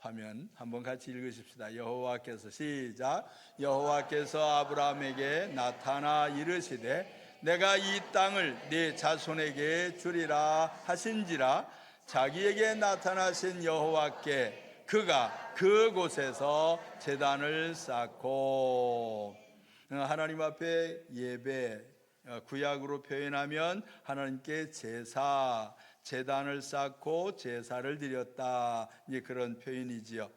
화면 한번 같이 읽으십시다. 여호와께서 시작. 여호와께서 아브라함에게 나타나 이르시되 내가 이 땅을 네 자손에게 주리라 하신지라. 자기에게 나타나신 여호와께 그가 그곳에서 제단을 쌓고. 하나님 앞에 예배, 구약으로 표현하면 하나님께 제사, 제단을 쌓고 제사를 드렸다, 이제 그런 표현이지요.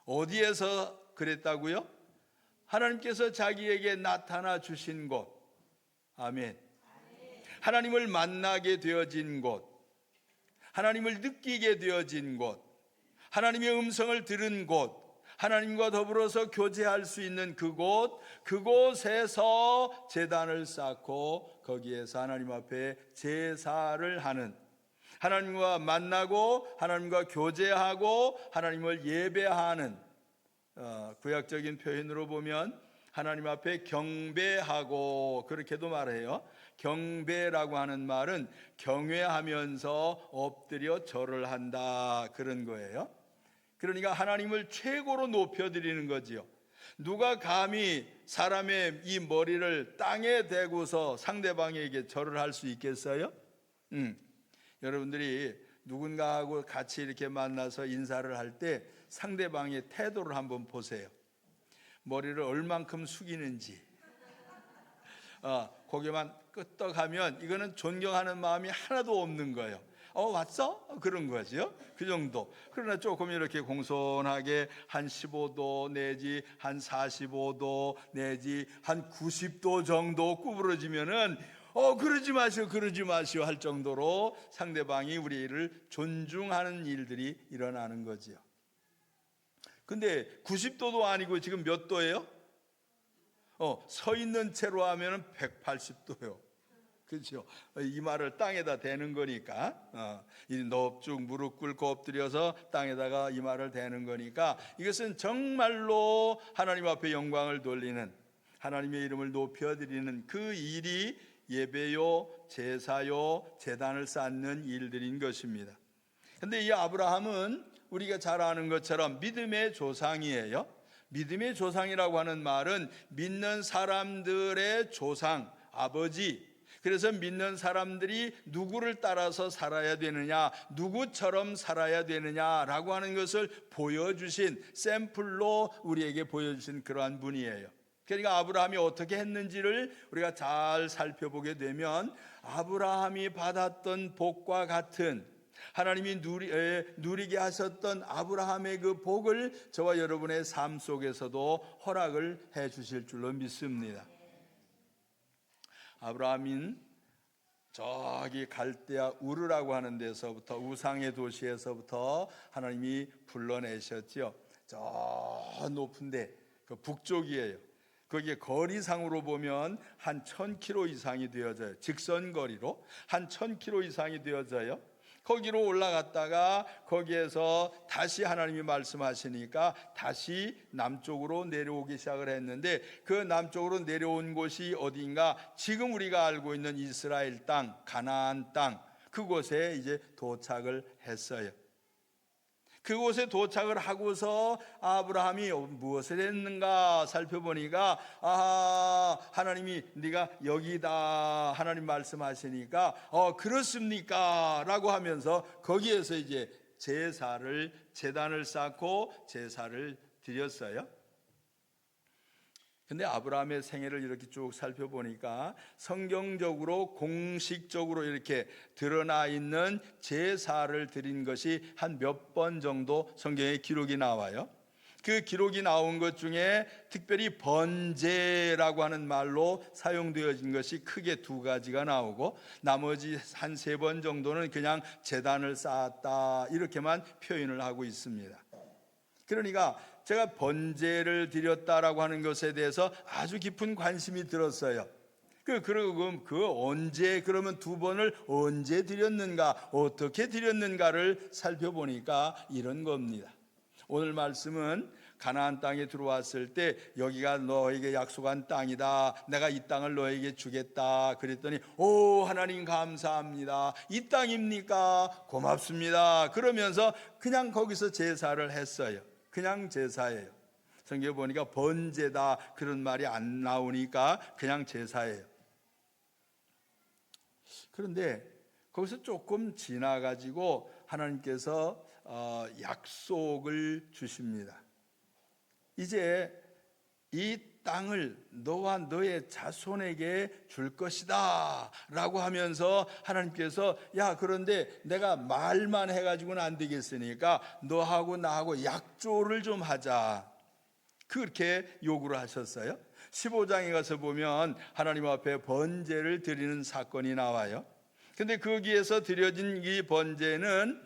어디에서 그랬다고요? 하나님께서 자기에게 나타나 주신 곳. 아멘. 하나님을 만나게 되어진 곳, 하나님을 느끼게 되어진 곳, 하나님의 음성을 들은 곳, 하나님과 더불어서 교제할 수 있는 그곳, 그곳에서 제단을 쌓고 거기에서 하나님 앞에 제사를 하는, 하나님과 만나고 하나님과 교제하고 하나님을 예배하는, 구약적인 표현으로 보면 하나님 앞에 경배하고, 그렇게도 말해요. 경배라고 하는 말은 경외하면서 엎드려 절을 한다, 그런 거예요. 그러니까 하나님을 최고로 높여드리는 거지요. 누가 감히 사람의 이 머리를 땅에 대고서 상대방에게 절을 할 수 있겠어요? 여러분들이 누군가하고 같이 이렇게 만나서 인사를 할 때 상대방의 태도를 한번 보세요. 머리를 얼만큼 숙이는지, 고개만 끄덕하면 이거는 존경하는 마음이 하나도 없는 거예요. 왔어? 그런 거죠. 그 정도. 그러나 조금 이렇게 공손하게 한 15도 내지 한 45도 내지 한 90도 정도 구부러지면은 그러지 마시오 할 정도로 상대방이 우리를 존중하는 일들이 일어나는 거지요. 근데 90도도 아니고 지금 몇 도예요? 서 있는 채로 하면은 180도요. 그렇죠. 이 말을 땅에다 대는 거니까, 이 넙죽 무릎 꿇고 엎드려서 땅에다가 이 말을 대는 거니까, 이것은 정말로 하나님 앞에 영광을 돌리는, 하나님의 이름을 높여드리는 그 일이 예배요, 제사요, 제단을 쌓는 일들인 것입니다. 그런데 이 아브라함은 우리가 잘 아는 것처럼 믿음의 조상이에요. 믿음의 조상이라고 하는 말은 믿는 사람들의 조상, 아버지. 그래서 믿는 사람들이 누구를 따라서 살아야 되느냐, 누구처럼 살아야 되느냐라고 하는 것을 보여주신, 샘플로 우리에게 보여주신 그러한 분이에요. 그러니까 아브라함이 어떻게 했는지를 우리가 잘 살펴보게 되면 아브라함이 받았던 복과 같은, 하나님이 누리게 하셨던 아브라함의 그 복을 저와 여러분의 삶 속에서도 허락을 해 주실 줄로 믿습니다. 아브라함은 저기 갈대아 우르라고 하는 데서부터, 우상의 도시에서부터 하나님이 불러내셨죠. 저 높은데 그 북쪽이에요. 거기에 거리상으로 보면 한 1000km 이상이 되어져요. 직선거리로 한 1000km 이상이 되어져요. 거기로 올라갔다가 거기에서 다시 하나님이 말씀하시니까 다시 남쪽으로 내려오기 시작을 했는데, 그 남쪽으로 내려온 곳이 어딘가, 지금 우리가 알고 있는 이스라엘 땅, 가나안 땅, 그곳에 이제 도착을 했어요. 그곳에 도착을 하고서 아브라함이 무엇을 했는가 살펴보니까, 하나님이 네가 여기다 하나님 말씀하시니까 그렇습니까? 라고 하면서 거기에서 이제 제단을 쌓고 제사를 드렸어요. 근데 아브라함의 생애를 이렇게 쭉 살펴보니까 성경적으로 공식적으로 이렇게 드러나 있는 제사를 드린 것이 한 몇 번 정도 성경에 기록이 나와요. 그 기록이 나온 것 중에 특별히 번제라고 하는 말로 사용되어진 것이 크게 2가지가 나오고, 나머지 한 3번 정도는 그냥 제단을 쌓았다, 이렇게만 표현을 하고 있습니다. 그러니까 제가 번제를 드렸다라고 하는 것에 대해서 아주 깊은 관심이 들었어요. 그러면 언제, 그러면 2번을 언제 드렸는가, 어떻게 드렸는가를 살펴보니까 이런 겁니다. 오늘 말씀은 가나안 땅에 들어왔을 때 여기가 너에게 약속한 땅이다, 내가 이 땅을 너에게 주겠다 그랬더니 오 하나님 감사합니다, 이 땅입니까? 고맙습니다 그러면서 그냥 거기서 제사를 했어요. 그냥 제사예요. 성경에 보니까 번제다 그런 말이 안 나오니까 그냥 제사예요. 그런데 거기서 조금 지나가지고 하나님께서 약속을 주십니다. 이제 이 땅을 너와 너의 자손에게 줄 것이다 라고 하면서 하나님께서 야 그런데 내가 말만 해가지고는 안 되겠으니까 너하고 나하고 약조를 좀 하자, 그렇게 요구를 하셨어요. 15장에 가서 보면 하나님 앞에 번제를 드리는 사건이 나와요. 근데 거기에서 드려진 이 번제는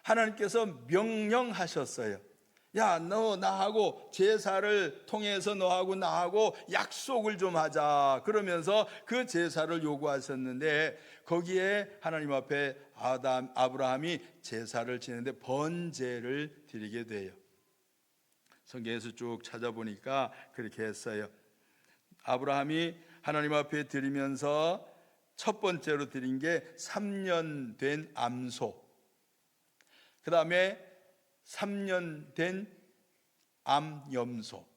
하나님께서 명령하셨어요. 야, 너 나하고 제사를 통해서 너하고 나하고 약속을 좀 하자 그러면서 그 제사를 요구하셨는데 거기에 하나님 앞에 아브라함이 제사를 지내는데 번제를 드리게 돼요. 성경에서 쭉 찾아보니까 그렇게 했어요. 아브라함이 하나님 앞에 드리면서 첫 번째로 드린 게 3년 된 암소, 그 다음에 3년 된 암염소,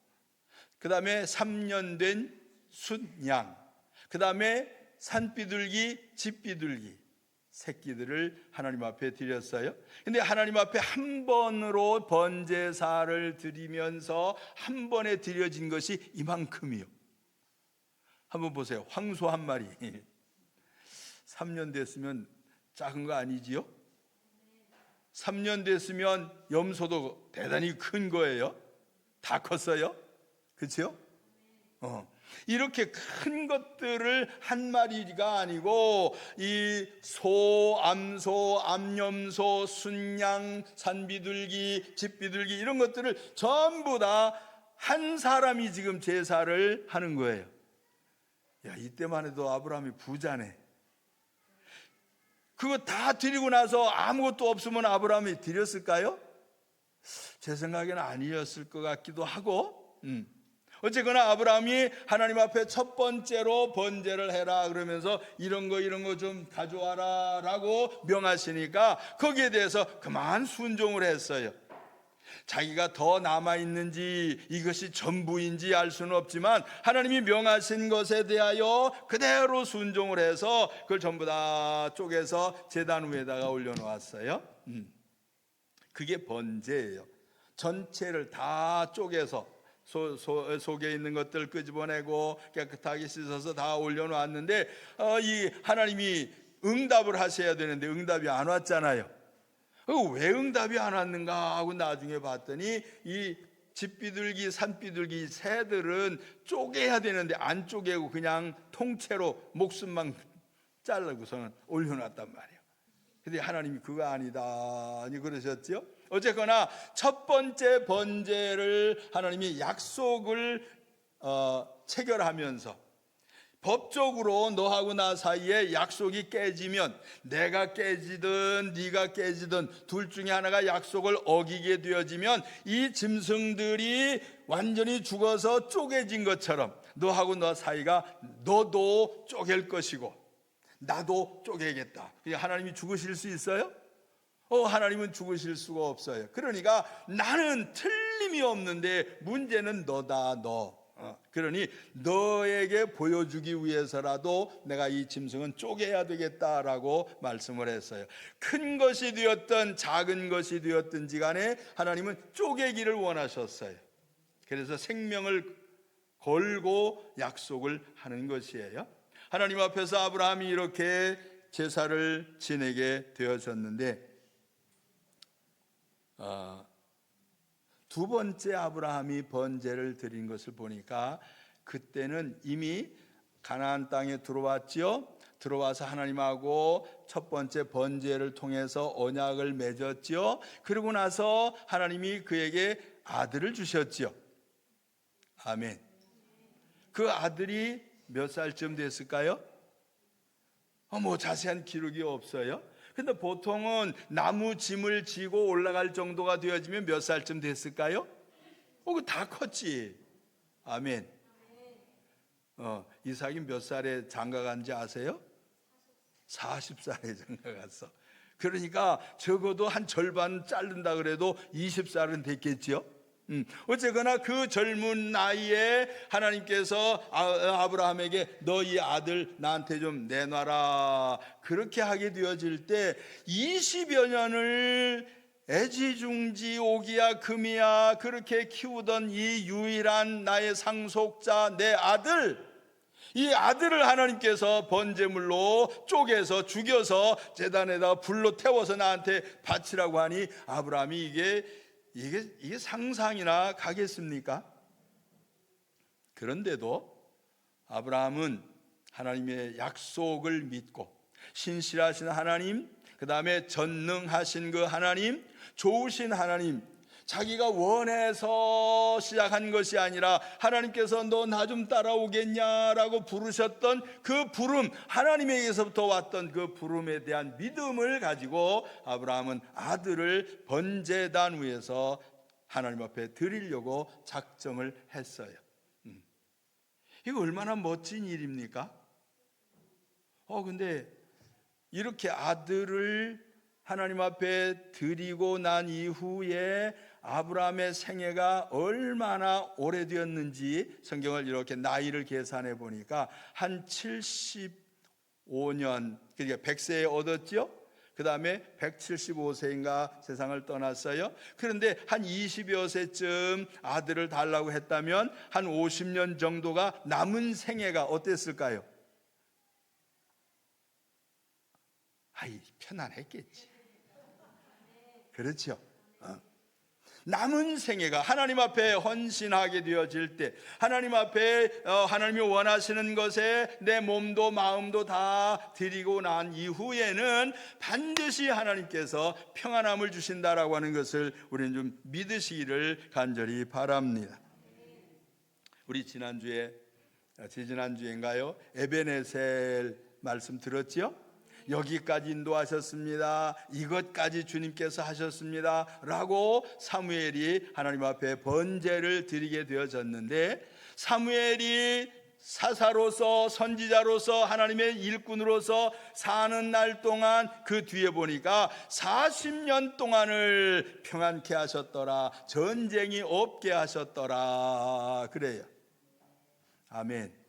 그 다음에 3년 된 순양, 그 다음에 산비둘기, 집비둘기 새끼들을 하나님 앞에 드렸어요. 근데 하나님 앞에 한 번으로 번제사를 드리면서 한 번에 드려진 것이 이만큼이요. 한번 보세요. 황소 한 마리 3년 됐으면 작은 거 아니지요? 3년 됐으면 염소도 대단히 큰 거예요. 다 컸어요. 그렇죠? 이렇게 큰 것들을 한 마리가 아니고 이 소, 암소, 암염소, 순양, 산비둘기, 집비둘기 이런 것들을 전부 다 한 사람이 지금 제사를 하는 거예요. 야, 이때만 해도 아브라함이 부자네. 그거 다 드리고 나서 아무것도 없으면 아브라함이 드렸을까요? 제 생각에는 아니었을 것 같기도 하고, 어쨌거나 아브라함이 하나님 앞에 첫 번째로 번제를 해라 그러면서 이런 거 좀 가져와라 라고 명하시니까 거기에 대해서 그만 순종을 했어요. 자기가 더 남아있는지 이것이 전부인지 알 수는 없지만 하나님이 명하신 것에 대하여 그대로 순종을 해서 그걸 전부 다 쪼개서 제단 위에다가 올려놓았어요. 그게 번제예요. 전체를 다 쪼개서 속에 있는 것들 끄집어내고 깨끗하게 씻어서 다 올려놓았는데 이 하나님이 응답을 하셔야 되는데 응답이 안 왔잖아요. 왜 응답이 안 왔는가 하고 나중에 봤더니 이 집비둘기, 산비둘기 새들은 쪼개야 되는데 안 쪼개고 그냥 통째로 목숨만 자르고서는 올려놨단 말이에요. 근데 하나님이 그거 아니다 그러셨죠? 어쨌거나 첫 번째 번제를 하나님이 약속을 체결하면서 법적으로 너하고 나 사이에 약속이 깨지면 내가 깨지든 네가 깨지든 둘 중에 하나가 약속을 어기게 되어지면 이 짐승들이 완전히 죽어서 쪼개진 것처럼 너하고 나 사이가 너도 쪼갤 것이고 나도 쪼개겠다. 하나님이 죽으실 수 있어요? 하나님은 죽으실 수가 없어요. 그러니까 나는 틀림이 없는데 문제는 너다 너. 그러니 너에게 보여주기 위해서라도 내가 이 짐승은 쪼개야 되겠다라고 말씀을 했어요. 큰 것이 되었든 작은 것이 되었든지 간에 하나님은 쪼개기를 원하셨어요. 그래서 생명을 걸고 약속을 하는 것이에요. 하나님 앞에서 아브라함이 이렇게 제사를 지내게 되어졌는데 두 번째 아브라함이 번제를 드린 것을 보니까 그때는 이미 가나안 땅에 들어왔지요. 들어와서 하나님하고 첫 번째 번제를 통해서 언약을 맺었지요. 그러고 나서 하나님이 그에게 아들을 주셨지요. 아멘. 그 아들이 몇 살쯤 됐을까요? 자세한 기록이 없어요. 근데 보통은 나무 짐을 지고 올라갈 정도가 되어지면 몇 살쯤 됐을까요? 그거 다 컸지. 아멘. 이삭이 몇 살에 장가 간지 아세요? 40살에 장가 갔어. 그러니까 적어도 한 절반 자른다 그래도 20살은 됐겠죠. 어쨌거나 그 젊은 나이에 하나님께서 아브라함에게 너희 아들 나한테 좀 내놔라 그렇게 하게 되어질 때 20여 년을 애지중지 오기야 금이야 그렇게 키우던 이 유일한 나의 상속자 내 아들, 이 아들을 하나님께서 번제물로 쪼개서 죽여서 제단에다 불로 태워서 나한테 바치라고 하니 아브라함이 이게 상상이나 가겠습니까? 그런데도 아브라함은 하나님의 약속을 믿고 신실하신 하나님, 그 다음에 전능하신 그 하나님, 좋으신 하나님, 자기가 원해서 시작한 것이 아니라 하나님께서 너 나 좀 따라오겠냐라고 부르셨던 그 부름, 하나님에게서부터 왔던 그 부름에 대한 믿음을 가지고 아브라함은 아들을 번제단 위에서 하나님 앞에 드리려고 작정을 했어요. 이거 얼마나 멋진 일입니까? 근데 이렇게 아들을 하나님 앞에 드리고 난 이후에 아브라함의 생애가 얼마나 오래되었는지 성경을 이렇게 나이를 계산해 보니까 한 75년, 그러니까 100세에 얻었죠. 그 다음에 175세인가 세상을 떠났어요. 그런데 한 20여 세쯤 아들을 달라고 했다면 한 50년 정도가 남은 생애가 어땠을까요? 편안했겠지. 그렇죠. 남은 생애가 하나님 앞에 헌신하게 되어질 때, 하나님 앞에 하나님이 원하시는 것에 내 몸도 마음도 다 드리고 난 이후에는 반드시 하나님께서 평안함을 주신다라고 하는 것을 우리는 좀 믿으시기를 간절히 바랍니다. 우리 지지난주인가요? 에베네셀 말씀 들었죠? 여기까지 인도하셨습니다. 이것까지 주님께서 하셨습니다 라고 사무엘이 하나님 앞에 번제를 드리게 되어졌는데, 사무엘이 사사로서 선지자로서 하나님의 일꾼으로서 사는 날 동안 그 뒤에 보니까 40년 동안을 평안케 하셨더라, 전쟁이 없게 하셨더라 그래요. 아멘.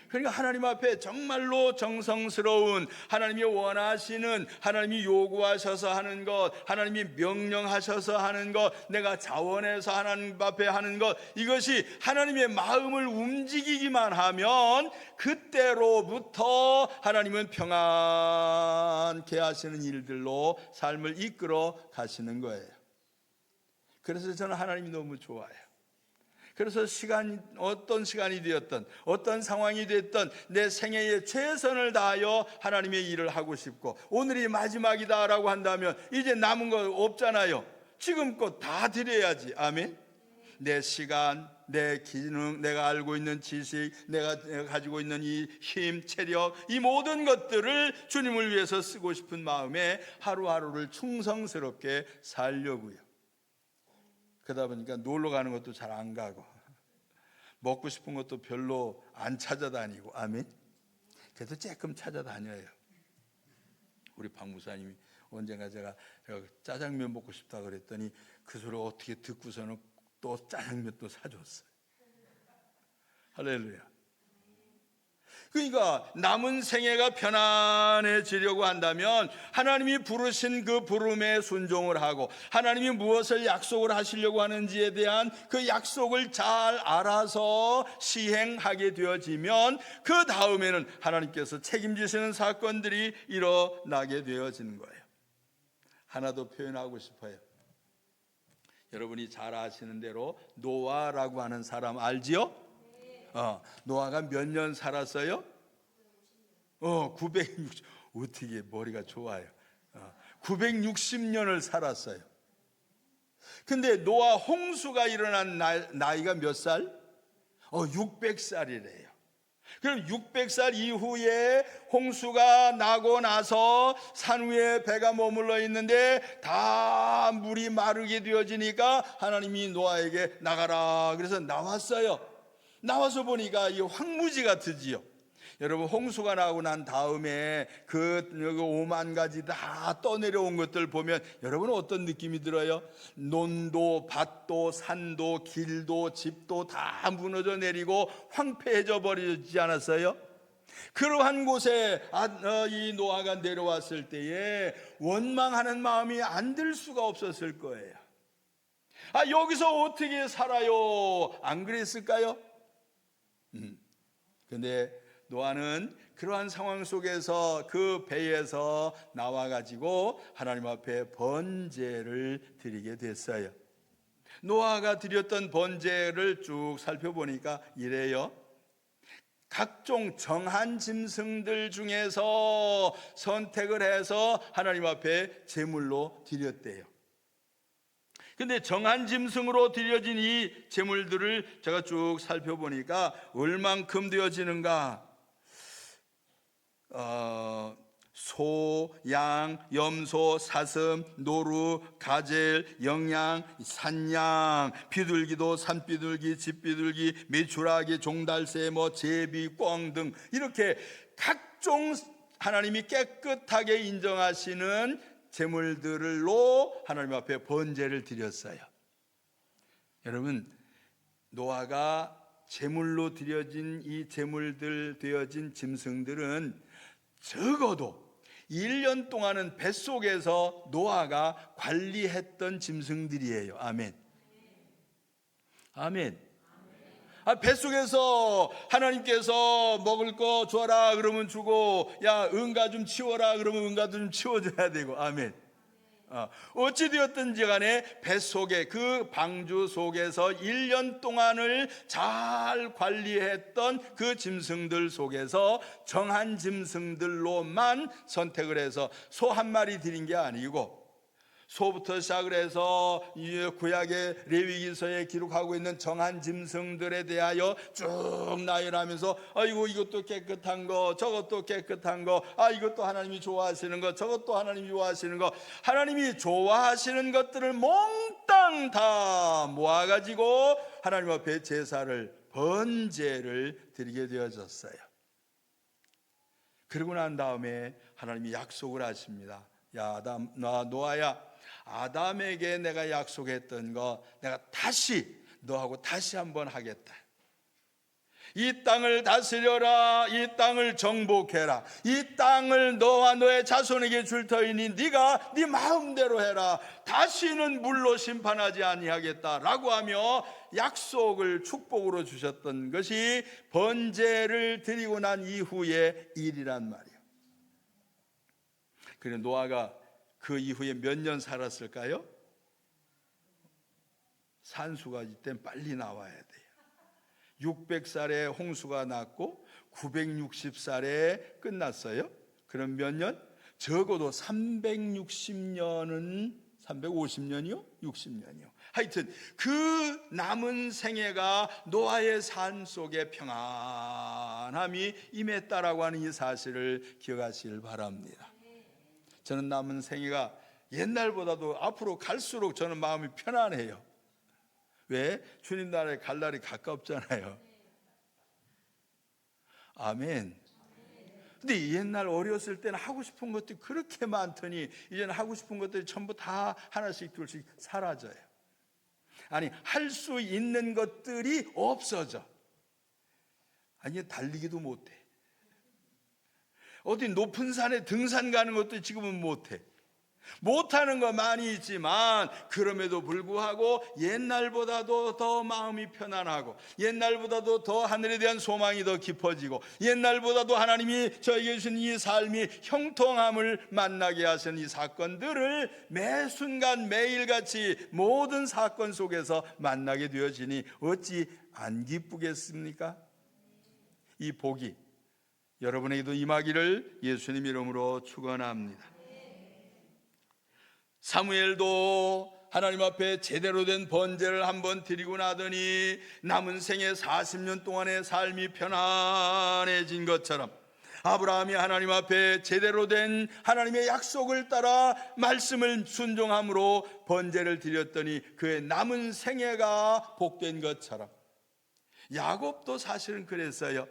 그러니까 하나님 앞에 정말로 정성스러운, 하나님이 원하시는, 하나님이 요구하셔서 하는 것, 하나님이 명령하셔서 하는 것, 내가 자원해서 하나님 앞에 하는 것, 이것이 하나님의 마음을 움직이기만 하면 그때로부터 하나님은 평안케 하시는 일들로 삶을 이끌어 가시는 거예요. 그래서 저는 하나님이 너무 좋아요. 그래서 어떤 시간이 되었든 어떤 상황이 됐든 내 생애에 최선을 다하여 하나님의 일을 하고 싶고, 오늘이 마지막이다라고 한다면 이제 남은 거 없잖아요. 지금껏 다 드려야지. 아멘. 내 시간, 내 기능, 내가 알고 있는 지식, 내가 가지고 있는 이 힘, 체력, 이 모든 것들을 주님을 위해서 쓰고 싶은 마음에 하루하루를 충성스럽게 살려고요. 그러다 보니까 놀러 가는 것도 잘 안 가고, 먹고 싶은 것도 별로 안 찾아다니고. 아멘. 그래도 조금 찾아다녀요. 우리 박 목사님이 언젠가 제가 짜장면 먹고 싶다 그랬더니 그 소리 어떻게 듣고서는 또 짜장면 또 사줬어요. 할렐루야. 그러니까 남은 생애가 편안해지려고 한다면 하나님이 부르신 그 부름에 순종을 하고, 하나님이 무엇을 약속을 하시려고 하는지에 대한 그 약속을 잘 알아서 시행하게 되어지면 그 다음에는 하나님께서 책임지시는 사건들이 일어나게 되어지는 거예요. 하나 더 표현하고 싶어요. 여러분이 잘 아시는 대로 노아라고 하는 사람 알지요? 노아가 몇 년 살았어요? 960. 어떻게 머리가 좋아요. 960년을 살았어요. 근데 노아 홍수가 일어난 나이가 몇 살? 600살이래요. 그럼 600살 이후에 홍수가 나고 나서 산 위에 배가 머물러 있는데 다 물이 마르게 되어지니까 하나님이 노아에게 나가라 그래서 나왔어요. 나와서 보니까 이 황무지 같으지요. 여러분, 홍수가 나고 난 다음에 그 5만 가지 다 떠내려온 것들 보면 여러분은 어떤 느낌이 들어요? 논도 밭도 산도 길도 집도 다 무너져 내리고 황폐해져 버리지 않았어요? 그러한 곳에 이 노아가 내려왔을 때에 원망하는 마음이 안 들 수가 없었을 거예요. 여기서 어떻게 살아요? 안 그랬을까요? 근데 노아는 그러한 상황 속에서 그 배에서 나와가지고 하나님 앞에 번제를 드리게 됐어요. 노아가 드렸던 번제를 쭉 살펴보니까 이래요. 각종 정한 짐승들 중에서 선택을 해서 하나님 앞에 제물로 드렸대요. 근데 정한 짐승으로 드려진 이 제물들을 제가 쭉 살펴보니까 얼만큼 되어지는가? 소, 양, 염소, 사슴, 노루, 가젤, 영양, 산양, 비둘기도 산비둘기, 집비둘기, 메추라기, 종달새, 제비, 꿩 등 이렇게 각종 하나님이 깨끗하게 인정하시는 제물들로 하나님 앞에 번제를 드렸어요. 여러분, 노아가 제물로 드려진 이 제물들 되어진 짐승들은 적어도 1년 동안은 뱃속에서 노아가 관리했던 짐승들이에요. 아멘. 아멘. 뱃속에서 하나님께서 먹을 거 줘라 그러면 주고, 야 응가 좀 치워라 그러면 응가도 좀 치워줘야 되고. 아멘. 어찌되었든지 간에 뱃속에 그 방주 속에서 1년 동안을 잘 관리했던 그 짐승들 속에서 정한 짐승들로만 선택을 해서 소 한 마리 드린 게 아니고, 소부터 시작을 해서 이 구약의 레위기서에 기록하고 있는 정한 짐승들에 대하여 쭉 나열하면서 이것도 깨끗한 거, 저것도 깨끗한 거, 이것도 하나님이 좋아하시는 거, 저것도 하나님이 좋아하시는 거, 하나님이 좋아하시는 것들을 몽땅 다 모아가지고 하나님 앞에 제사를, 번제를 드리게 되어졌어요. 그러고 난 다음에 하나님이 약속을 하십니다. 야 노아야, 아담에게 내가 약속했던 거 내가 다시 너하고 다시 한번 하겠다. 이 땅을 다스려라. 이 땅을 정복해라. 이 땅을 너와 너의 자손에게 줄 터이니 네가 네 마음대로 해라. 다시는 물로 심판하지 아니하겠다라고 하며 약속을 축복으로 주셨던 것이 번제를 드리고 난 이후의 일이란 말이에요. 그래, 노아가 그 이후에 몇 년 살았을까요? 산수가 이땐 빨리 나와야 돼요. 600살에 홍수가 났고 960살에 끝났어요. 그럼 몇 년? 적어도 360년은 350년이요? 60년이요. 하여튼 그 남은 생애가 노아의 삶 속에 평안함이 임했다라고 하는 이 사실을 기억하시길 바랍니다. 저는 남은 생애가 옛날보다도 앞으로 갈수록 저는 마음이 편안해요. 왜? 주님 나라에 갈 날이 가깝잖아요. 아멘. 근데 옛날 어렸을 때는 하고 싶은 것들이 그렇게 많더니 이제는 하고 싶은 것들이 전부 다 하나씩 둘씩 사라져요. 아니, 할 수 있는 것들이 없어져. 아니, 달리기도 못해. 어디 높은 산에 등산 가는 것도 지금은 못해. 못하는 거 많이 있지만 그럼에도 불구하고 옛날보다도 더 마음이 편안하고, 옛날보다도 더 하늘에 대한 소망이 더 깊어지고, 옛날보다도 하나님이 저에게 주신 이 삶이 형통함을 만나게 하신 이 사건들을 매 순간 매일같이 모든 사건 속에서 만나게 되어지니 어찌 안 기쁘겠습니까? 이 복이 여러분에게도 임하기를 예수님 이름으로 축원합니다. 사무엘도 하나님 앞에 제대로 된 번제를 한번 드리고 나더니 남은 생애 40년 동안의 삶이 편안해진 것처럼 아브라함이 하나님 앞에 제대로 된 하나님의 약속을 따라 말씀을 순종함으로 번제를 드렸더니 그의 남은 생애가 복된 것처럼 야곱도 사실은 그랬어요.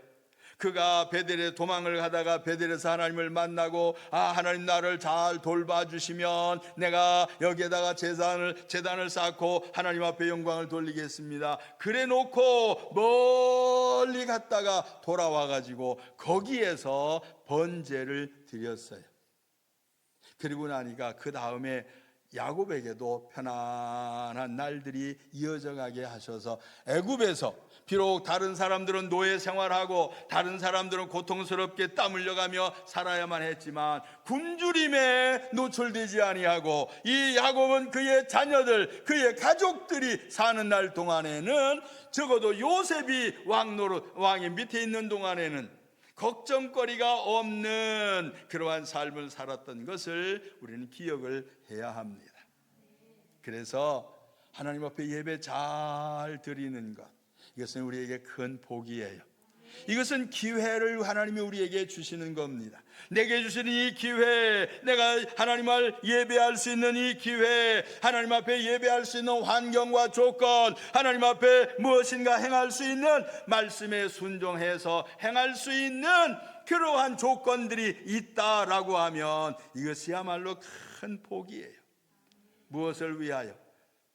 그가 베델에 도망을 가다가 베델에서 하나님을 만나고 하나님 나를 잘 돌봐주시면 내가 여기에다가 제단을 쌓고 하나님 앞에 영광을 돌리겠습니다. 그래 놓고 멀리 갔다가 돌아와가지고 거기에서 번제를 드렸어요. 그리고 나니까 그 다음에 야곱에게도 편안한 날들이 이어져 가게 하셔서 애굽에서 비록 다른 사람들은 노예 생활하고 다른 사람들은 고통스럽게 땀 흘려가며 살아야만 했지만 굶주림에 노출되지 아니하고 이 야곱은 그의 자녀들 그의 가족들이 사는 날 동안에는 적어도 요셉이 왕의 밑에 있는 동안에는 걱정거리가 없는 그러한 삶을 살았던 것을 우리는 기억을 해야 합니다. 그래서 하나님 앞에 예배 잘 드리는 것, 이것은 우리에게 큰 복이에요. 이것은 기회를 하나님이 우리에게 주시는 겁니다. 내게 주시는 이 기회, 내가 하나님을 예배할 수 있는 이 기회, 하나님 앞에 예배할 수 있는 환경과 조건, 하나님 앞에 무엇인가 행할 수 있는 말씀에 순종해서 행할 수 있는 그러한 조건들이 있다라고 하면 이것이야말로 큰 복이에요. 무엇을 위하여?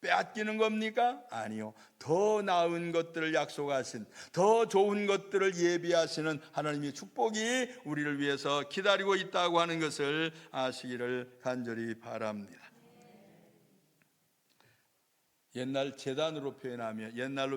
빼앗기는 겁니까? 아니요. 더 나은 것들을 약속하신, 더 좋은 것들을 예비하시는 하나님의 축복이 우리를 위해서 기다리고 있다고 하는 것을 아시기를 간절히 바랍니다. 옛날로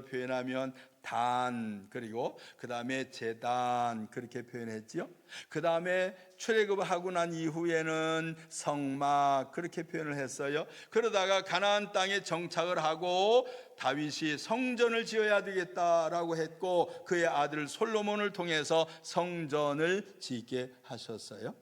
표현하면 단, 그리고 그 다음에 제단, 그렇게 표현했지요. 그 다음에 출애굽하고 난 이후에는 성막, 그렇게 표현을 했어요. 그러다가 가나안 땅에 정착을 하고 다윗이 성전을 지어야 되겠다라고 했고 그의 아들 솔로몬을 통해서 성전을 짓게 하셨어요.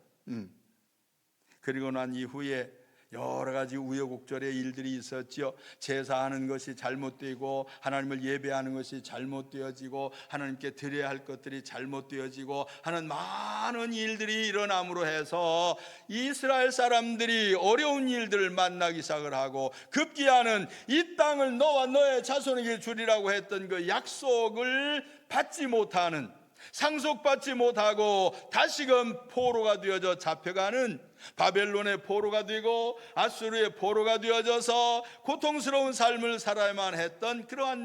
그리고 난 이후에 여러 가지 우여곡절의 일들이 있었죠. 제사하는 것이 잘못되고 하나님을 예배하는 것이 잘못되어지고 하나님께 드려야 할 것들이 잘못되어지고 하는 많은 일들이 일어남으로 해서 이스라엘 사람들이 어려운 일들을 만나기 시작을 하고 급기야는 이 땅을 너와 너의 자손에게 주리라고 했던 그 약속을 받지 못하는, 상속받지 못하고 다시금 포로가 되어져 잡혀가는, 바벨론의 포로가 되고 아수르의 포로가 되어져서 고통스러운 삶을 살아야만 했던 그러한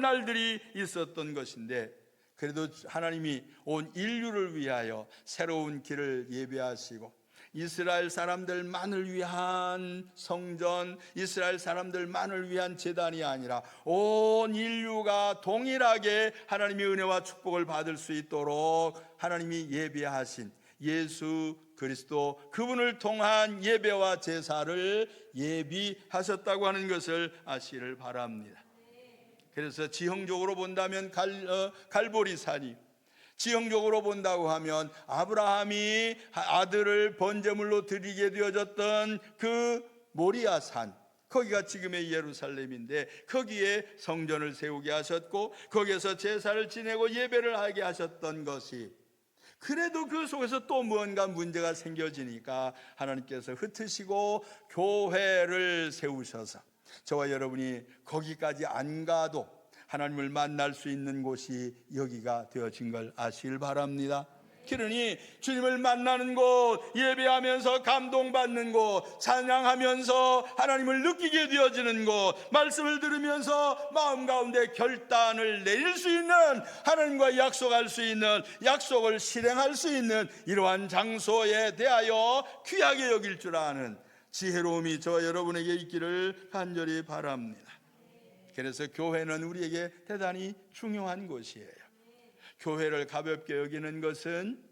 날들이 있었던 것인데, 그래도 하나님이 온 인류를 위하여 새로운 길을 예비하시고 이스라엘 사람들만을 위한 성전, 이스라엘 사람들만을 위한 제단이 아니라 온 인류가 동일하게 하나님의 은혜와 축복을 받을 수 있도록 하나님이 예비하신 예수 그리스도, 그분을 통한 예배와 제사를 예비하셨다고 하는 것을 아시기를 바랍니다. 그래서 지형적으로 본다면 갈보리산이, 지형적으로 본다고 하면 아브라함이 아들을 번제물로 드리게 되어졌던 그 모리아산, 거기가 지금의 예루살렘인데 거기에 성전을 세우게 하셨고 거기에서 제사를 지내고 예배를 하게 하셨던 것이, 그래도 그 속에서 또 무언가 문제가 생겨지니까 하나님께서 흩으시고 교회를 세우셔서 저와 여러분이 거기까지 안 가도 하나님을 만날 수 있는 곳이 여기가 되어진 걸 아시길 바랍니다. 그러니 주님을 만나는 곳, 예배하면서 감동받는 곳, 찬양하면서 하나님을 느끼게 되어지는 곳, 말씀을 들으면서 마음 가운데 결단을 내릴 수 있는, 하나님과 약속할 수 있는, 약속을 실행할 수 있는 이러한 장소에 대하여 귀하게 여길 줄 아는 지혜로움이 저와 여러분에게 있기를 간절히 바랍니다. 그래서 교회는 우리에게 대단히 중요한 곳이에요. 교회를 가볍게 여기는 것은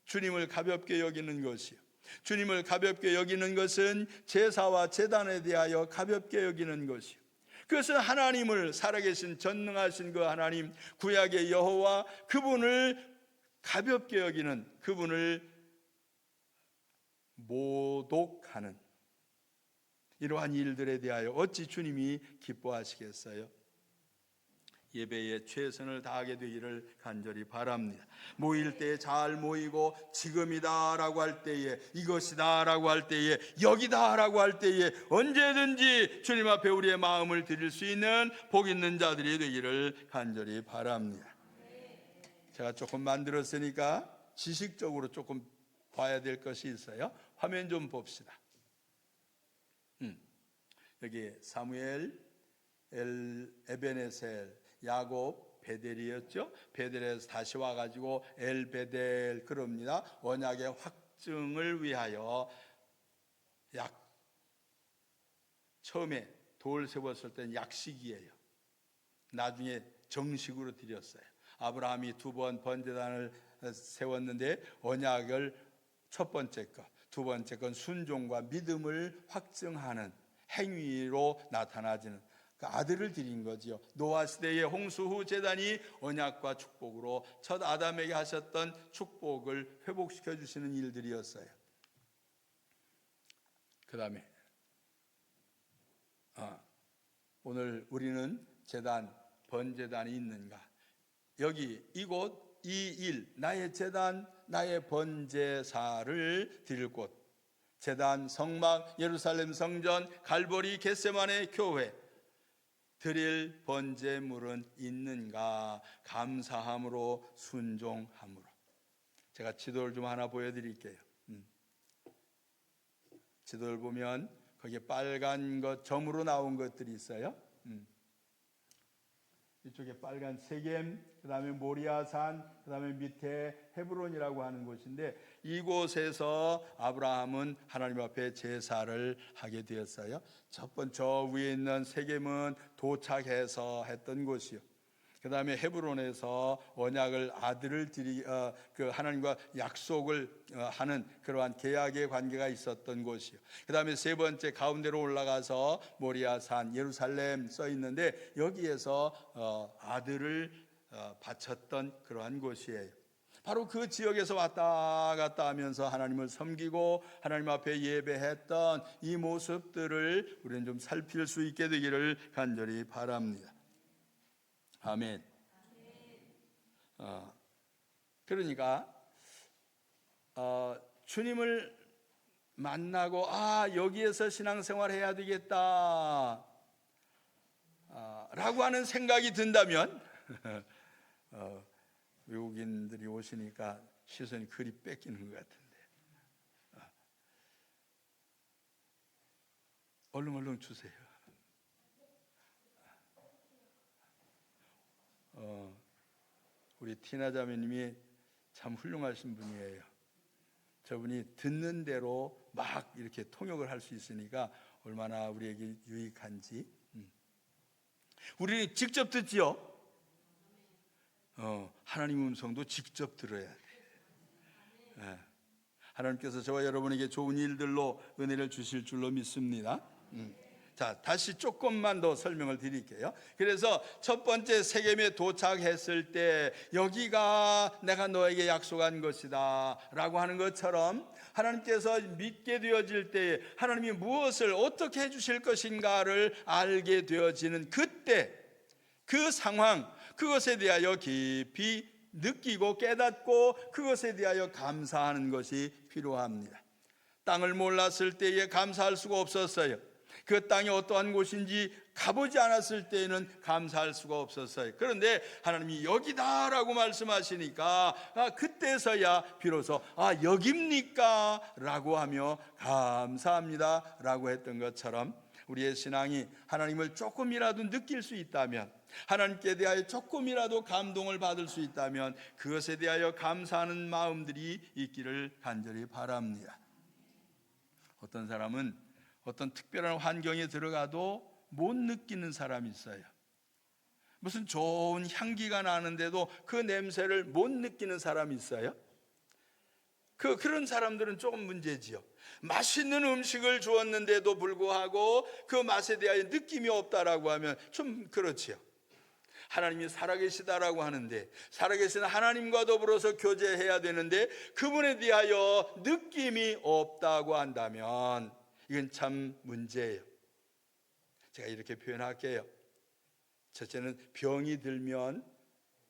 주님을 가볍게 여기는 것이요, 주님을 가볍게 여기는 것은 제사와 제단에 대하여 가볍게 여기는 것이요, 그것은 하나님을, 살아계신 전능하신 그 하나님, 구약의 여호와, 그분을 가볍게 여기는, 그분을 모독하는, 이러한 일들에 대하여 어찌 주님이 기뻐하시겠어요? 예배에 최선을 다하게 되기를 간절히 바랍니다. 모일 때에 잘 모이고 지금이다라고 할 때에, 이것이다라고 할 때에, 여기다라고 할 때에 언제든지 주님 앞에 우리의 마음을 드릴 수 있는 복 있는 자들이 되기를 간절히 바랍니다. 제가 조금 만들었으니까 지식적으로 조금 봐야 될 것이 있어요. 화면 좀 봅시다. 여기 사무엘, 에베네셀, 야곱, 베델이었죠. 베델에서 다시 와가지고 엘베델 그럽니다. 언약의 확증을 위하여 처음에 돌 세웠을 때는 약식이에요. 나중에 정식으로 드렸어요. 아브라함이 2번 번제단을 세웠는데 언약을 첫 번째 것, 두 번째 건 순종과 믿음을 확증하는 행위로 나타나지는 그 아들을 드린 거지요. 노아 시대의 홍수 후 제단이 언약과 축복으로 첫 아담에게 하셨던 축복을 회복시켜 주시는 일들이었어요. 그 다음에 오늘 우리는 제단, 번제단이 있는가? 여기 이곳 이 일, 나의 제단, 나의 번제사를 드릴 곳, 제단, 성막, 예루살렘 성전, 갈보리, 겟세마네 교회, 드릴 번제물은 있는가? 감사함으로, 순종함으로. 제가 지도를 좀 하나 보여드릴게요. 지도를 보면 거기에 빨간 것, 점으로 나온 것들이 있어요. 이쪽에 빨간 세겜, 그 다음에 모리아산, 그 다음에 밑에 헤브론이라고 하는 곳인데, 이곳에서 아브라함은 하나님 앞에 제사를 하게 되었어요. 첫 번째 저 위에 있는 세겜은 도착해서 했던 곳이요. 그 다음에 헤브론에서 언약을 아들을 그 하나님과 약속을 하는 그러한 계약의 관계가 있었던 곳이요. 그 다음에 세 번째 가운데로 올라가서 모리아산, 예루살렘 써 있는데 여기에서 아들을 바쳤던 그러한 곳이에요. 바로 그 지역에서 왔다 갔다 하면서 하나님을 섬기고 하나님 앞에 예배했던 이 모습들을 우리는 좀 살필 수 있게 되기를 간절히 바랍니다. 아멘. 그러니까 주님을 만나고 여기에서 신앙생활 해야 되겠다 라고 하는 생각이 든다면 외국인들이 오시니까 시선이 그리 뺏기는 것 같은데 얼른 주세요. 우리 티나 자매님이 참 훌륭하신 분이에요. 저분이 듣는 대로 막 이렇게 통역을 할 수 있으니까 얼마나 우리에게 유익한지. 우리 직접 듣지요. 하나님 음성도 직접 들어야 돼. 하나님께서 저와 여러분에게 좋은 일들로 은혜를 주실 줄로 믿습니다. 자, 다시 조금만 더 설명을 드릴게요. 그래서 첫 번째 세겜에 도착했을 때 여기가 내가 너에게 약속한 것이다 라고 하는 것처럼 하나님께서 믿게 되어질 때 하나님이 무엇을 어떻게 해주실 것인가를 알게 되어지는 그때 그 상황, 그것에 대하여 깊이 느끼고 깨닫고 그것에 대하여 감사하는 것이 필요합니다. 땅을 몰랐을 때에 감사할 수가 없었어요. 그 땅이 어떠한 곳인지 가보지 않았을 때에는 감사할 수가 없었어요. 그런데 하나님이 여기다라고 말씀하시니까 그때서야 비로소 여깁니까? 라고 하며 감사합니다 라고 했던 것처럼 우리의 신앙이 하나님을 조금이라도 느낄 수 있다면, 하나님께 대하여 조금이라도 감동을 받을 수 있다면 그것에 대하여 감사하는 마음들이 있기를 간절히 바랍니다. 어떤 사람은 어떤 특별한 환경에 들어가도 못 느끼는 사람이 있어요. 무슨 좋은 향기가 나는데도 그 냄새를 못 느끼는 사람이 있어요. 그런 사람들은 조금 문제지요. 맛있는 음식을 주었는데도 불구하고 그 맛에 대하여 느낌이 없다라고 하면 좀 그렇지요. 하나님이 살아계시다라고 하는데 살아계신 하나님과 더불어서 교제해야 되는데 그분에 대하여 느낌이 없다고 한다면 이건 참 문제예요. 제가 이렇게 표현할게요. 첫째는 병이 들면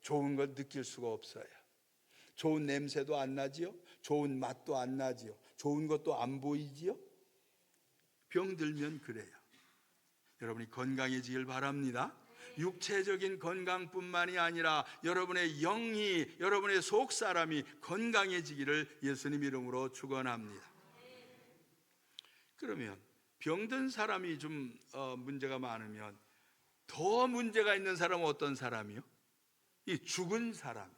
좋은 걸 느낄 수가 없어요. 좋은 냄새도 안 나지요. 좋은 맛도 안 나지요. 좋은 것도 안 보이지요. 병 들면 그래요. 여러분이 건강해지길 바랍니다. 육체적인 건강뿐만이 아니라 여러분의 영이, 여러분의 속사람이 건강해지기를 예수님 이름으로 축원합니다. 그러면 병든 사람이 좀 문제가 많으면 더 문제가 있는 사람은 어떤 사람이요? 이 죽은 사람.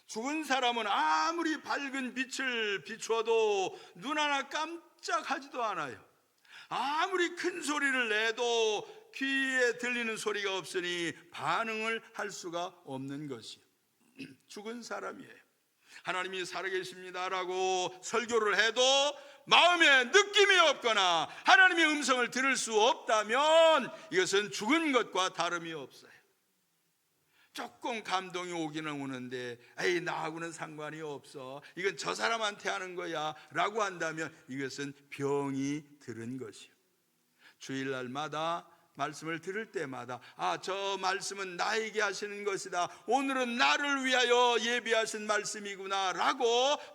죽은 사람은 아무리 밝은 빛을 비추어도 눈 하나 깜짝하지도 않아요. 아무리 큰 소리를 내도 귀에 들리는 소리가 없으니 반응을 할 수가 없는 것이요. 죽은 사람이에요. 하나님이 살아계십니다라고 설교를 해도 마음에 느낌이 없거나 하나님의 음성을 들을 수 없다면 이것은 죽은 것과 다름이 없어요. 조금 감동이 오기는 오는데 에이 나하고는 상관이 없어, 이건 저 사람한테 하는 거야 라고 한다면 이것은 병이 들은 것이요. 주일날마다 말씀을 들을 때마다 저 말씀은 나에게 하시는 것이다, 오늘은 나를 위하여 예비하신 말씀이구나 라고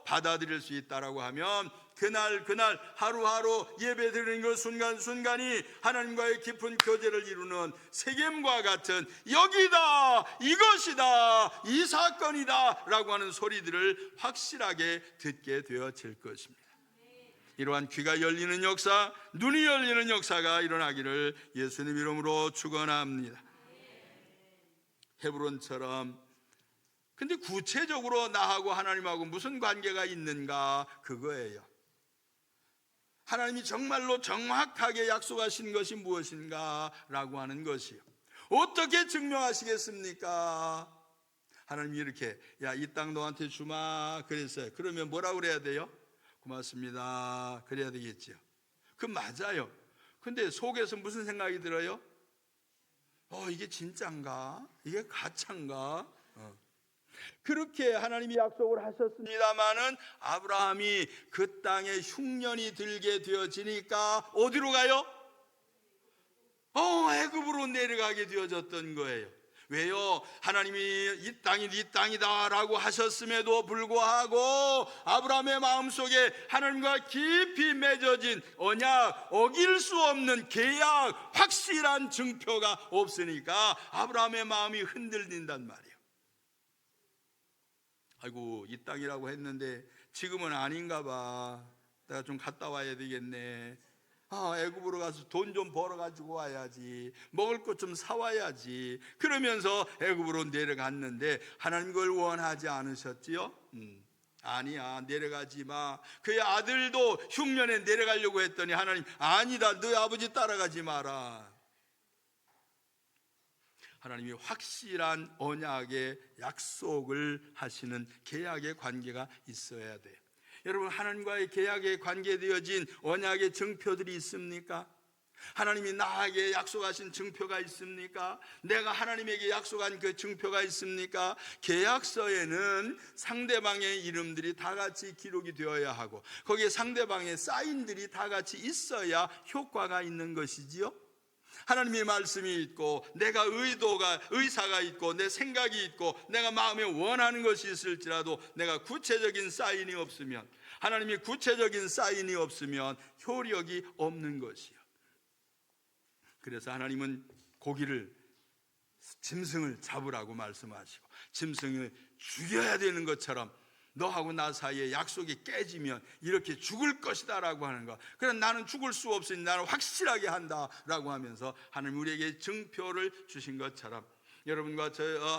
받아들일 수 있다라고 하면 그날 하루하루 예배 드리는 그 순간순간이 하나님과의 깊은 교제를 이루는 세겜과 같은 여기다, 이것이다, 이 사건이다 라고 하는 소리들을 확실하게 듣게 되어질 것입니다. 이러한 귀가 열리는 역사, 눈이 열리는 역사가 일어나기를 예수님 이름으로 축원합니다. 헤브론처럼. 근데 구체적으로 나하고 하나님하고 무슨 관계가 있는가, 그거예요. 하나님이 정말로 정확하게 약속하신 것이 무엇인가 라고 하는 것이요. 어떻게 증명하시겠습니까? 하나님이 이렇게 이 땅 너한테 주마 그랬어요. 그러면 뭐라고 그래야 돼요? 고맙습니다 그래야 되겠죠. 그 맞아요. 근데 속에서 무슨 생각이 들어요? 이게 진짠가? 이게 가짜인가? 그렇게 하나님이 약속을 하셨습니다마는 아브라함이 그 땅에 흉년이 들게 되어지니까 어디로 가요? 애굽으로 내려가게 되어졌던 거예요. 왜요? 하나님이 이 땅이 네 땅이다 라고 하셨음에도 불구하고 아브라함의 마음속에 하나님과 깊이 맺어진 언약, 어길 수 없는 계약, 확실한 증표가 없으니까 아브라함의 마음이 흔들린단 말이에요. 아이고, 이 땅이라고 했는데 지금은 아닌가 봐, 내가 좀 갔다 와야 되겠네. 애굽으로 가서 돈 좀 벌어가지고 와야지, 먹을 것 좀 사와야지. 그러면서 애굽으로 내려갔는데 하나님 그걸 원하지 않으셨지요? 아니야, 내려가지 마. 그의 아들도 흉년에 내려가려고 했더니 하나님 아니다, 너희 아버지 따라가지 마라. 하나님이 확실한 언약의 약속을 하시는 계약의 관계가 있어야 돼요. 여러분, 하나님과의 계약에 관계되어진 언약의 증표들이 있습니까? 하나님이 나에게 약속하신 증표가 있습니까? 내가 하나님에게 약속한 그 증표가 있습니까? 계약서에는 상대방의 이름들이 다 같이 기록이 되어야 하고 거기에 상대방의 사인들이 다 같이 있어야 효과가 있는 것이지요. 하나님의 말씀이 있고 내가 의사가 있고 내 생각이 있고 내가 마음에 원하는 것이 있을지라도 내가 구체적인 사인이 없으면, 하나님이 구체적인 사인이 없으면 효력이 없는 것이요. 그래서 하나님은 짐승을 잡으라고 말씀하시고 짐승을 죽여야 되는 것처럼 너하고 나 사이에 약속이 깨지면 이렇게 죽을 것이다 라고 하는 것. 그래서 나는 죽을 수 없으니 나는 확실하게 한다 라고 하면서 하나님 우리에게 증표를 주신 것처럼 여러분과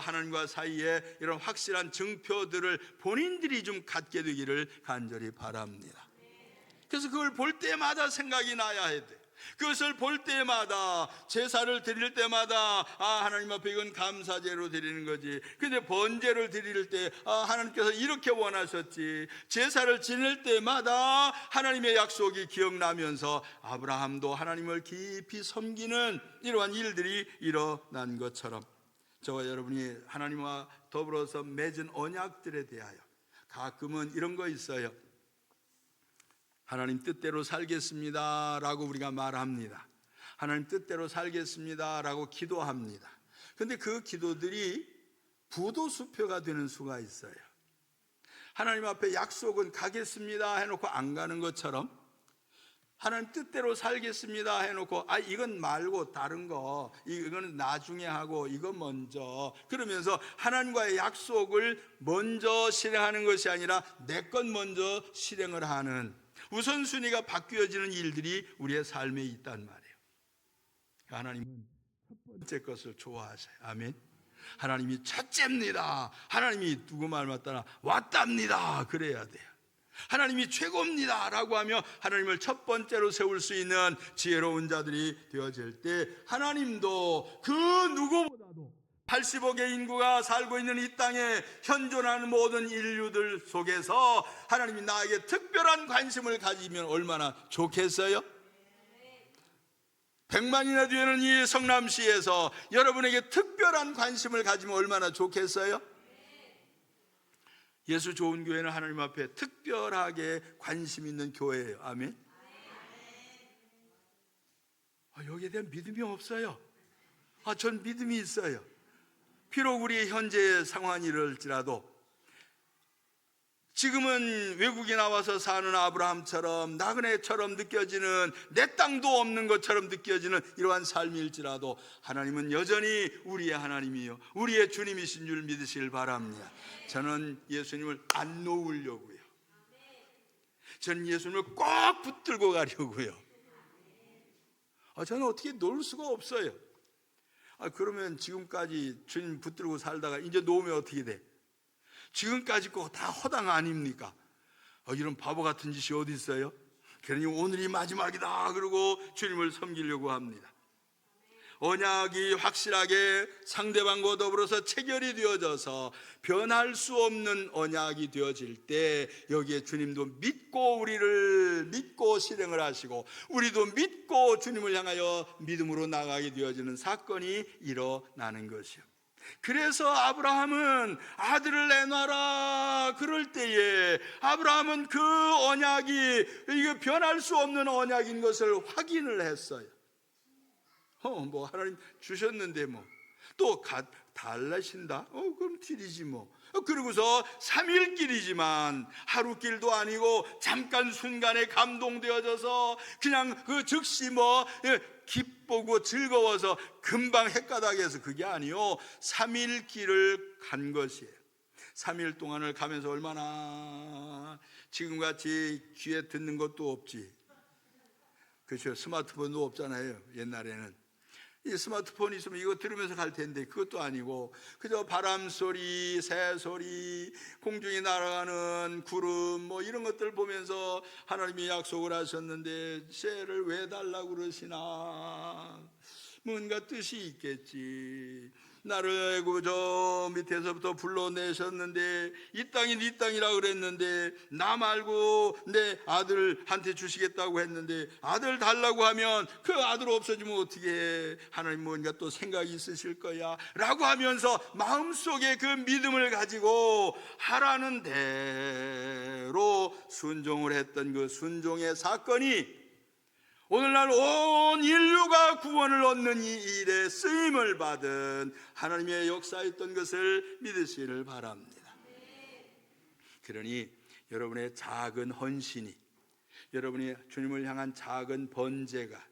하나님과 사이에 이런 확실한 증표들을 본인들이 좀 갖게 되기를 간절히 바랍니다. 그래서 그걸 볼 때마다 생각이 나야 돼. 그것을 볼 때마다, 제사를 드릴 때마다 하나님 앞에 이건 감사제로 드리는 거지. 근데 번제를 드릴 때 하나님께서 이렇게 원하셨지. 제사를 지낼 때마다 하나님의 약속이 기억나면서 아브라함도 하나님을 깊이 섬기는 이러한 일들이 일어난 것처럼 저와 여러분이 하나님과 더불어서 맺은 언약들에 대하여 가끔은 이런 거 있어요. 하나님 뜻대로 살겠습니다라고 우리가 말합니다. 하나님 뜻대로 살겠습니다라고 기도합니다. 그런데 그 기도들이 부도수표가 되는 수가 있어요. 하나님 앞에 약속은 가겠습니다 해놓고 안 가는 것처럼, 하나님 뜻대로 살겠습니다 해놓고 이건 말고 다른 거, 이거는 나중에 하고 이거 먼저, 그러면서 하나님과의 약속을 먼저 실행하는 것이 아니라 내 것 먼저 실행을 하는 우선순위가 바뀌어지는 일들이 우리의 삶에 있단 말이에요. 하나님은 첫 번째 것을 좋아하세요. 아멘. 하나님이 첫째입니다. 하나님이 누구 말 맞다나 왔답니다. 그래야 돼요. 하나님이 최고입니다 라고 하며 하나님을 첫 번째로 세울 수 있는 지혜로운 자들이 되어질 때, 하나님도 그 누구보다도 80억의 인구가 살고 있는 이 땅에 현존하는 모든 인류들 속에서 하나님이 나에게 특별한 관심을 가지면 얼마나 좋겠어요? 100만이나 되는 이 성남시에서 여러분에게 특별한 관심을 가지면 얼마나 좋겠어요? 예수 좋은 교회는 하나님 앞에 특별하게 관심 있는 교회예요. 아멘. 여기에 대한 믿음이 없어요. 전 믿음이 있어요. 비록 우리 현재 상황이 이럴지라도 지금은 외국에 나와서 사는 아브라함처럼 나그네처럼 느껴지는, 내 땅도 없는 것처럼 느껴지는 이러한 삶일지라도 하나님은 여전히 우리의 하나님이요 우리의 주님이신 줄 믿으시길 바랍니다. 저는 예수님을 안 놓으려고요. 저는 예수님을 꼭 붙들고 가려고요. 저는 어떻게 놓을 수가 없어요. 그러면 지금까지 주님 붙들고 살다가 이제 놓으면 어떻게 돼? 지금까지 거 다 허당 아닙니까? 이런 바보 같은 짓이 어디 있어요? 그러니 오늘이 마지막이다 그러고 주님을 섬기려고 합니다. 언약이 확실하게 상대방과 더불어서 체결이 되어져서 변할 수 없는 언약이 되어질 때, 여기에 주님도 믿고 우리를 믿고 실행을 하시고 우리도 믿고 주님을 향하여 믿음으로 나가게 되어지는 사건이 일어나는 것이요. 그래서 아브라함은 아들을 내놔라 그럴 때에 아브라함은 그 언약이 이게 변할 수 없는 언약인 것을 확인을 했어요. 하나님 주셨는데 또 달라신다? 그럼 길이지 그러고서 3일 길이지만 하루 길도 아니고 잠깐 순간에 감동되어져서 그냥 그 즉시 기쁘고 즐거워서 금방 헷가닥해서 그게 아니요 3일 길을 간 것이에요. 3일 동안을 가면서 얼마나 지금같이 귀에 듣는 것도 없지, 그렇죠? 스마트폰도 없잖아요. 옛날에는 이 스마트폰이 있으면 이거 들으면서 갈 텐데 그것도 아니고 그저 바람 소리, 새 소리, 공중에 날아가는 구름 이런 것들 보면서 하나님이 약속을 하셨는데 새를 왜 달라고 그러시나, 뭔가 뜻이 있겠지. 나를 저 밑에서부터 불러내셨는데 이 땅이 네 땅이라 그랬는데 나 말고 내 아들한테 주시겠다고 했는데 아들 달라고 하면 그 아들 없어지면 어떻게 해? 하나님 뭔가 또 생각이 있으실 거야 라고 하면서 마음속에 그 믿음을 가지고 하라는 대로 순종을 했던 그 순종의 사건이 오늘날 온 인류가 구원을 얻는 이 일에 쓰임을 받은 하나님의 역사였던 것을 믿으시기를 바랍니다. 그러니 여러분의 작은 헌신이, 여러분이 주님을 향한 작은 번제가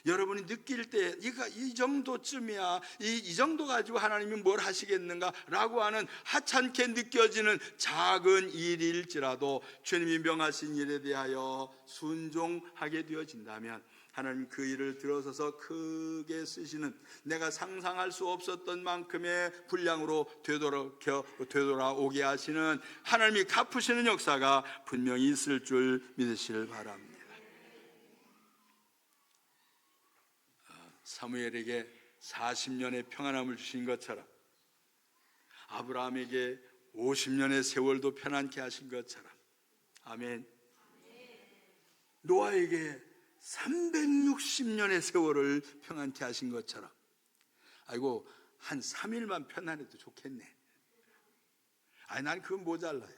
여러분이 느낄 때 이 정도쯤이야, 이 정도 가지고 하나님이 뭘 하시겠는가 라고 하는 하찮게 느껴지는 작은 일일지라도 주님이 명하신 일에 대하여 순종하게 되어진다면 하나님 그 일을 들어서서 크게 쓰시는, 내가 상상할 수 없었던 만큼의 분량으로 되돌아오게 하시는 하나님이 갚으시는 역사가 분명히 있을 줄 믿으시길 바랍니다. 사무엘에게 40년의 평안함을 주신 것처럼 아브라함에게 50년의 세월도 편안케 하신 것처럼, 아멘. 노아에게 360년의 세월을 평안케 하신 것처럼, 아이고 한 3일만 편안해도 좋겠네. 난 그건 모자라요.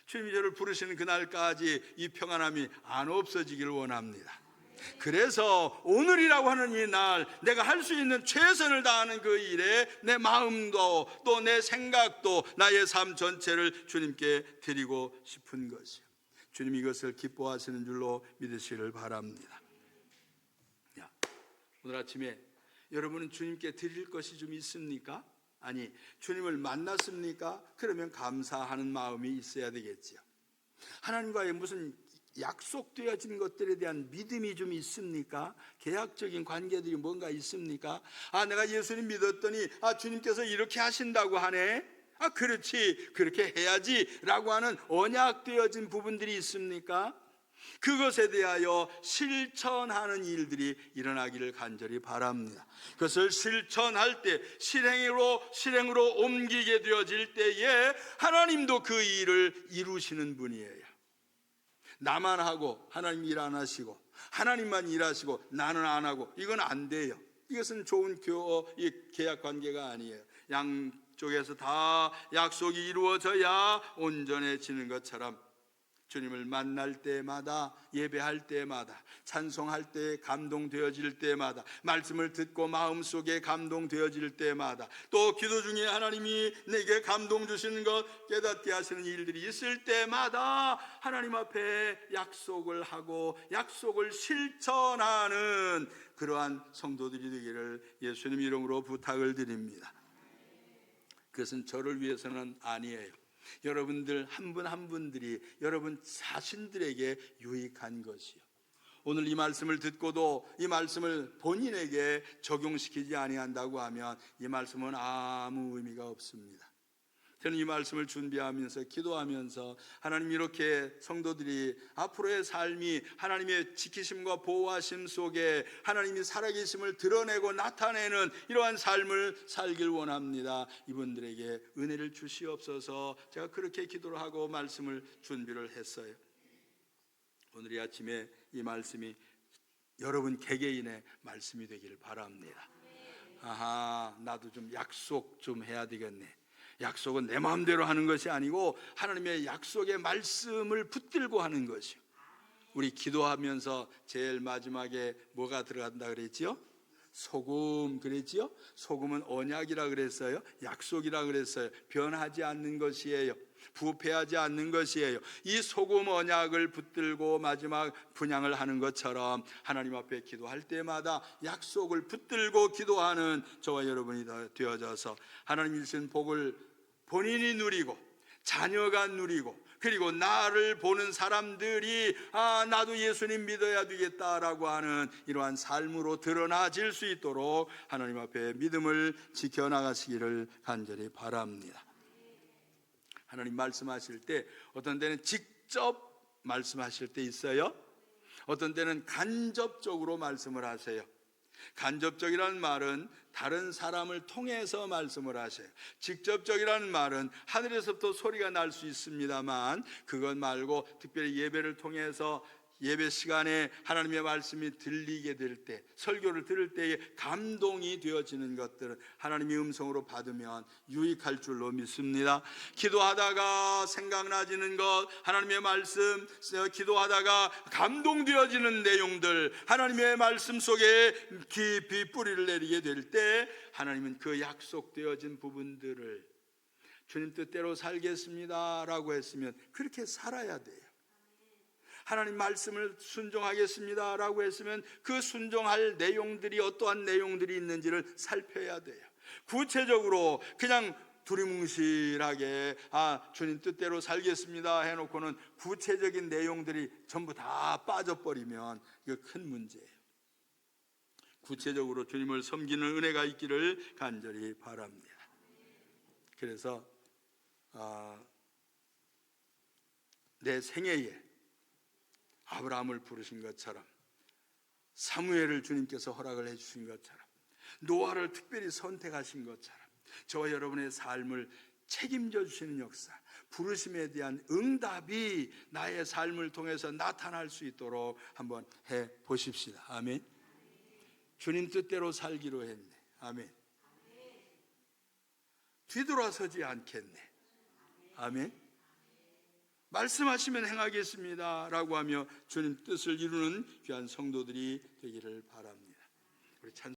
주님이 저를 부르시는 그날까지 이 평안함이 안 없어지기를 원합니다. 그래서 오늘이라고 하는 이 날, 내가 할 수 있는 최선을 다하는 그 일에 내 마음도 또 내 생각도 나의 삶 전체를 주님께 드리고 싶은 것이요, 주님이 이것을 기뻐하시는 줄로 믿으시기를 바랍니다. 오늘 아침에 여러분은 주님께 드릴 것이 좀 있습니까? 아니, 주님을 만났습니까? 그러면 감사하는 마음이 있어야 되겠지요. 하나님과의 무슨 약속되어진 것들에 대한 믿음이 좀 있습니까? 계약적인 관계들이 뭔가 있습니까? 내가 예수님 믿었더니 주님께서 이렇게 하신다고 하네. 그렇지, 그렇게 해야지 라고 하는 언약되어진 부분들이 있습니까? 그것에 대하여 실천하는 일들이 일어나기를 간절히 바랍니다. 그것을 실천할 때 실행으로 옮기게 되어질 때에 하나님도 그 일을 이루시는 분이에요. 나만 하고 하나님 일 안 하시고, 하나님만 일하시고 나는 안 하고, 이건 안 돼요. 이것은 좋은 계약 관계가 아니에요. 양쪽에서 다 약속이 이루어져야 온전해지는 것처럼 주님을 만날 때마다, 예배할 때마다, 찬송할 때 감동되어질 때마다, 말씀을 듣고 마음속에 감동되어질 때마다, 또 기도 중에 하나님이 내게 감동 주시는 것 깨닫게 하시는 일들이 있을 때마다 하나님 앞에 약속을 하고 약속을 실천하는 그러한 성도들이 되기를 예수님 이름으로 부탁을 드립니다. 그것은 저를 위해서는 아니에요. 여러분들 한 분 한 분들이 여러분 자신들에게 유익한 것이요, 오늘 이 말씀을 듣고도 이 말씀을 본인에게 적용시키지 아니한다고 하면 이 말씀은 아무 의미가 없습니다. 저는 이 말씀을 준비하면서 기도하면서 하나님, 이렇게 성도들이 앞으로의 삶이 하나님의 지키심과 보호하심 속에 하나님이 살아계심을 드러내고 나타내는 이러한 삶을 살길 원합니다. 이분들에게 은혜를 주시옵소서. 제가 그렇게 기도를 하고 말씀을 준비를 했어요. 오늘 이 아침에 이 말씀이 여러분 개개인의 말씀이 되기를 바랍니다. 나도 좀 약속 좀 해야 되겠네. 약속은 내 마음대로 하는 것이 아니고 하나님의 약속의 말씀을 붙들고 하는 것이요. 우리 기도하면서 제일 마지막에 뭐가 들어간다 그랬지요? 소금 그랬지요? 소금은 언약이라 그랬어요. 약속이라 그랬어요. 변하지 않는 것이에요. 부패하지 않는 것이에요. 이 소금 언약을 붙들고 마지막 분향을 하는 것처럼 하나님 앞에 기도할 때마다 약속을 붙들고 기도하는 저와 여러분이 되어져서 하나님이 주신 복을 본인이 누리고 자녀가 누리고, 그리고 나를 보는 사람들이 나도 예수님 믿어야 되겠다라고 하는 이러한 삶으로 드러나질 수 있도록 하나님 앞에 믿음을 지켜나가시기를 간절히 바랍니다. 하나님 말씀하실 때 어떤 때는 직접 말씀하실 때 있어요. 어떤 때는 간접적으로 말씀을 하세요. 간접적이라는 말은 다른 사람을 통해서 말씀을 하세요. 직접적이라는 말은 하늘에서부터 소리가 날 수 있습니다만, 그것 말고 특별히 예배를 통해서 예배 시간에 하나님의 말씀이 들리게 될 때, 설교를 들을 때에 감동이 되어지는 것들은 하나님의 음성으로 받으면 유익할 줄로 믿습니다. 기도하다가 생각나지는 것, 하나님의 말씀, 기도하다가 감동되어지는 내용들, 하나님의 말씀 속에 깊이 뿌리를 내리게 될 때 하나님은 그 약속되어진 부분들을 주님 뜻대로 살겠습니다 라고 했으면 그렇게 살아야 돼요. 하나님 말씀을 순종하겠습니다 라고 했으면 그 순종할 내용들이 어떠한 내용들이 있는지를 살펴야 돼요. 구체적으로 그냥 두리뭉실하게 주님 뜻대로 살겠습니다 해놓고는 구체적인 내용들이 전부 다 빠져버리면 이거 큰 문제예요. 구체적으로 주님을 섬기는 은혜가 있기를 간절히 바랍니다. 그래서 내 생애에 아브라함을 부르신 것처럼, 사무엘을 주님께서 허락을 해주신 것처럼, 노아를 특별히 선택하신 것처럼 저와 여러분의 삶을 책임져 주시는 역사, 부르심에 대한 응답이 나의 삶을 통해서 나타날 수 있도록 한번 해보십시다. 아멘. 주님 뜻대로 살기로 했네. 아멘. 뒤돌아서지 않겠네. 아멘. 말씀하시면 행하겠습니다라고 하며 주님 뜻을 이루는 귀한 성도들이 되기를 바랍니다. 우리 찬